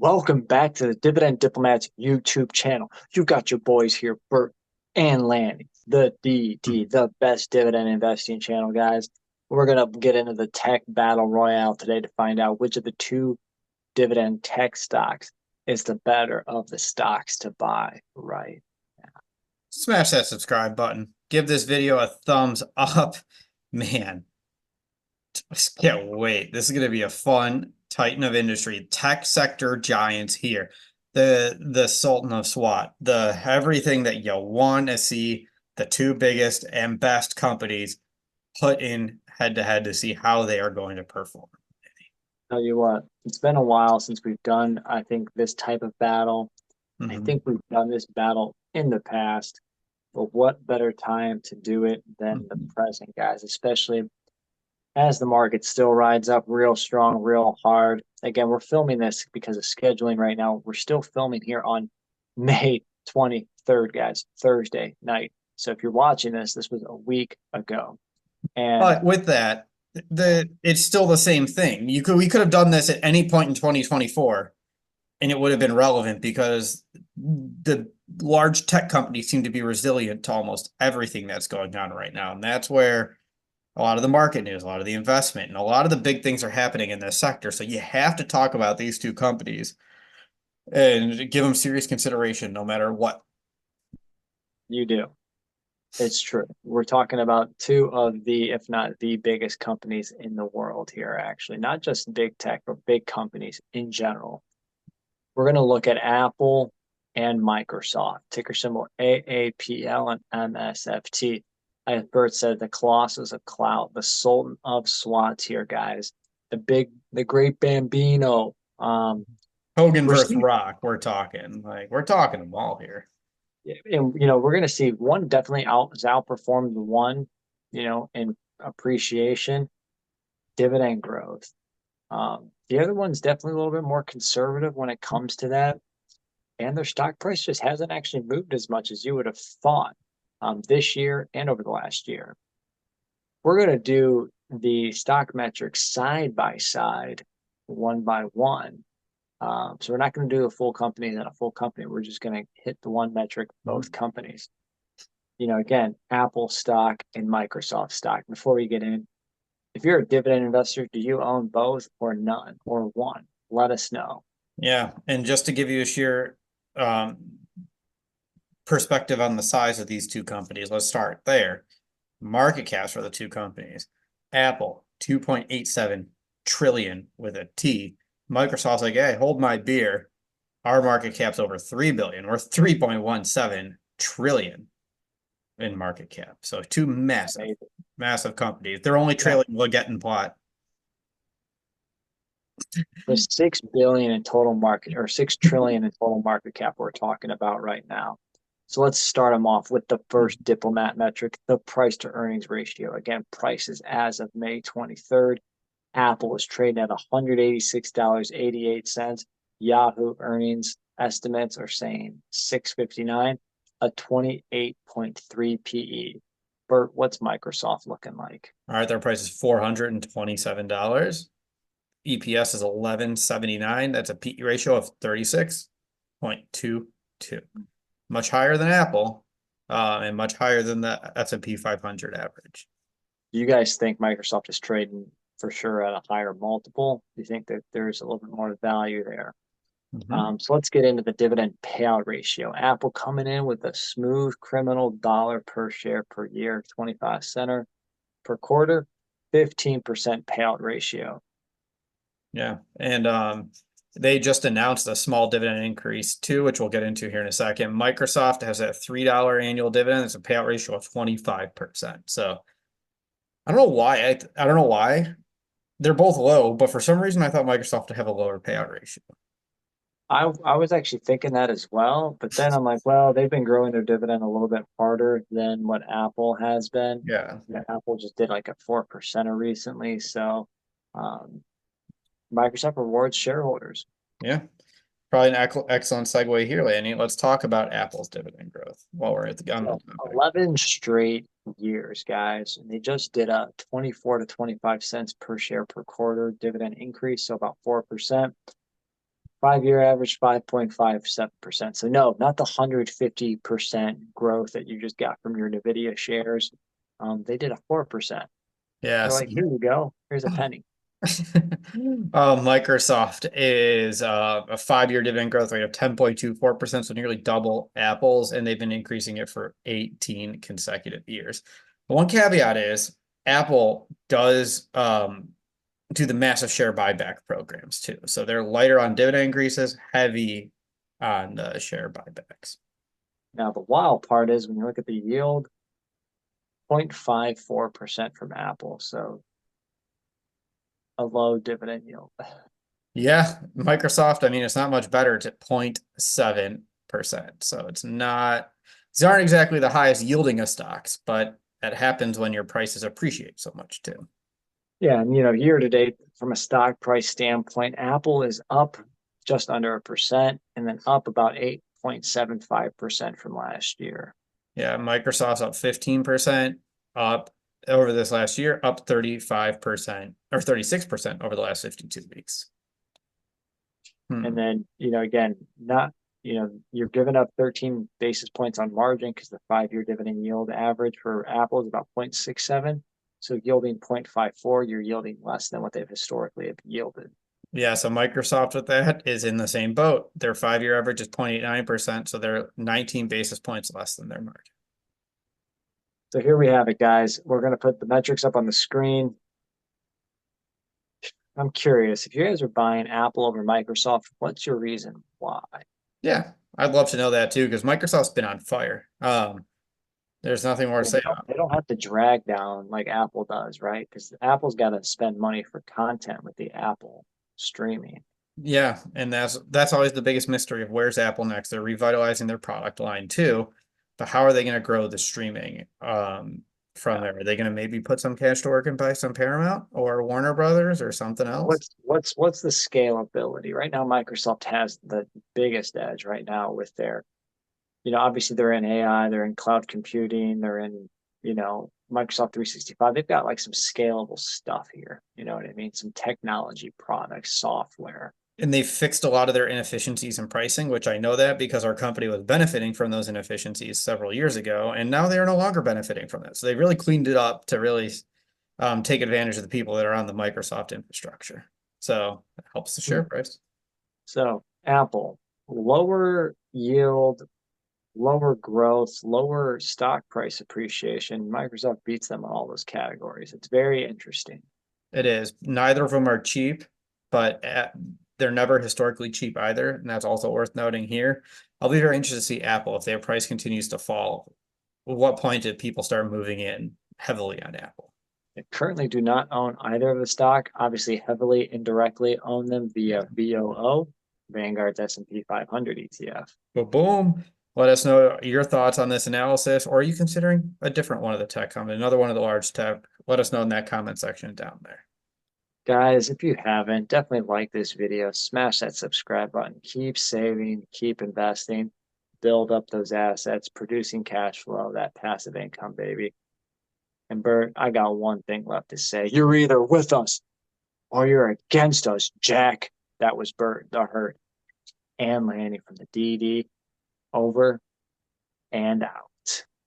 Welcome back to the Dividend Diplomats YouTube channel. You got your boys here, Bert and Lanny, the DD, the best dividend investing channel, guys. We're going to get into the tech battle royale today to find out which of the two dividend tech stocks is the better of the stocks to buy right now. Smash that subscribe button. Give this video a thumbs up. Man, I just can't wait. This is going to be a fun titan of industry. Tech sector giants here. The Sultan of SWAT. The everything that you want to see. The two biggest and best companies put in head to head to see how they are going to perform. Tell you what, it's been a while since we've done, I think, this type of battle. I think we've done this battle in the past, but what better time to do it than the present, guys, especially as the market still rides up real strong, real hard. Again, we're filming this because of scheduling right now. We're still filming here on May 23rd, guys, Thursday night. So if you're watching this, this was a week ago. And But with that, it's still the same thing. We could have done this at any point in 2024 and it would have been relevant because the large tech companies seem to be resilient to almost everything that's going on right now. And that's where a lot of the market news, a lot of the investment, and a lot of the big things are happening in this sector. So you have to talk about these two companies and give them serious consideration no matter what. you do. It's true. We're talking about two of the, if not the biggest companies in the world here, actually, not just big tech, but big companies in general. We're going to look at Apple and Microsoft, ticker symbol AAPL and MSFT. As Bert said, the Colossus of Cloud, the Sultan of SWAT here, guys. The great Bambino. Hogan versus Received, Rock, we're talking. We're talking them all here. and we're going to see one definitely has outperformed the one, in appreciation, dividend growth. The other one's definitely a little bit more conservative when it comes to that. And their stock price just hasn't actually moved as much as you would have thought this year and over the last year. We're going to do the stock metrics side by side, one by one. So we're not going to do a full company and a full company. We're just going to hit the one metric, both companies. Again, Apple stock and Microsoft stock. Before we get in, if you're a dividend investor, do you own both or none or one? Let us know. Yeah, and just to give you a sheer um, perspective on the size of these two companies, let's start there. Market caps for the two companies. Apple, 2.87 trillion with a T. Microsoft's like, hey, hold my beer. Our market cap's over 3 billion. We're 3.17 trillion in market cap. So two massive companies. They're only trailing Leggett Plot. The 6 billion in total market, or 6 trillion in total market cap we're talking about right now. So let's start them off with the first diplomat metric, the price to earnings ratio. Again, prices as of May 23rd. Apple is trading at $186.88. Yahoo earnings estimates are saying $6.59, a 28.3 PE. Bert, what's Microsoft looking like? All right, their price is $427. EPS is 11.79. That's a PE ratio of 36.22. Much higher than Apple, and much higher than the S&P 500 average. Do you guys think Microsoft is trading for sure at a higher multiple? Do you think that there's a little bit more value there? So let's get into the dividend payout ratio. Apple coming in with a smooth criminal dollar per share per year, 25 cents per quarter, 15% payout ratio. Yeah, and they just announced a small dividend increase too, which we'll get into here in a second. Microsoft has a $3 annual dividend. It's a payout ratio of 25%. So I don't know why. I don't know why. They're both low, but for some reason I thought Microsoft would have a lower payout ratio. I was actually thinking that as well, but then I'm like, well, they've been growing their dividend a little bit harder than what Apple has been. Yeah. Apple just did like a 4% recently, so um, Microsoft rewards shareholders. Yeah. Probably an excellent segue here, Lanny. Let's talk about Apple's dividend growth while we're on the So topic. 11 straight years, guys, and they just did a 24 to 25 cents per share per quarter dividend increase, so about 4%. 5-year average 5.57%. So no, not the 150% growth that you just got from your Nvidia shares. They did a 4%. They're Yes. like, here you go. Here's a penny. Microsoft is a 5-year dividend growth rate of 10.24%, so nearly double Apple's, and they've been increasing it for 18 consecutive years. But one caveat is Apple does do the massive share buyback programs too. So they're lighter on dividend increases, heavy on the share buybacks. Now, the wild part is when you look at the yield, 0.54% from Apple. So a low dividend yield. Yeah, Microsoft, I mean, it's not much better. It's at 0.7%. So it's not, these aren't exactly the highest yielding of stocks, but that happens when your prices appreciate so much too. Yeah, and year to date, from a stock price standpoint, Apple is up just under 1% and then up about 8.75% from last year. Yeah, Microsoft's up 15%, up over this last year, up 35% or 36% over the last 52 weeks. And then, again, not, you're giving up 13 basis points on margin because the 5-year dividend yield average for Apple is about 0.67. So yielding 0.54, you're yielding less than what they've historically have yielded. Yeah, so Microsoft with that is in the same boat. Their 5-year average is 0.89%, so they're 19 basis points less than their margin. So here we have it, guys. We're going to put the metrics up on the screen. I'm curious, if you guys are buying Apple over Microsoft, what's your reason why? Yeah, I'd love to know that too, because Microsoft's been on fire. There's nothing more to say about it. They don't have to drag down like Apple does, right? Because Apple's got to spend money for content with the Apple streaming. Yeah, and that's always the biggest mystery of where's Apple next. They're revitalizing their product line too, but how are they going to grow the streaming from there? Are they going to maybe put some cash to work and buy some Paramount or Warner Brothers or something else? What's the scalability? Right now, Microsoft has the biggest edge right now with their, obviously they're in AI, they're in cloud computing, they're in, Microsoft 365. They've got like some scalable stuff here. You know what I mean? Some technology products, software. And they fixed a lot of their inefficiencies in pricing, which I know that because our company was benefiting from those inefficiencies several years ago, and now they are no longer benefiting from that. So they really cleaned it up to really take advantage of the people that are on the Microsoft infrastructure. So it helps the share price. So Apple, lower yield, lower growth, lower stock price appreciation. Microsoft beats them on all those categories. It's very interesting. It is. Neither of them are cheap, but they're never historically cheap either. And that's also worth noting here. I'll be very interested to see Apple if their price continues to fall. At what point did people start moving in heavily on Apple? I currently do not own either of the stock. Obviously, heavily indirectly own them via VOO, Vanguard's S&P 500 ETF. But boom. Let us know your thoughts on this analysis, or are you considering a different one of the tech companies, another one of the large tech? Let us know in that comment section down there. Guys, if you haven't, definitely like this video, smash that subscribe button, keep saving, keep investing, build up those assets, producing cash flow, that passive income, baby. And Bert, I got one thing left to say. You're either with us or you're against us, Jack. That was Bert the Hurt and Lanny from the DD. Over and out.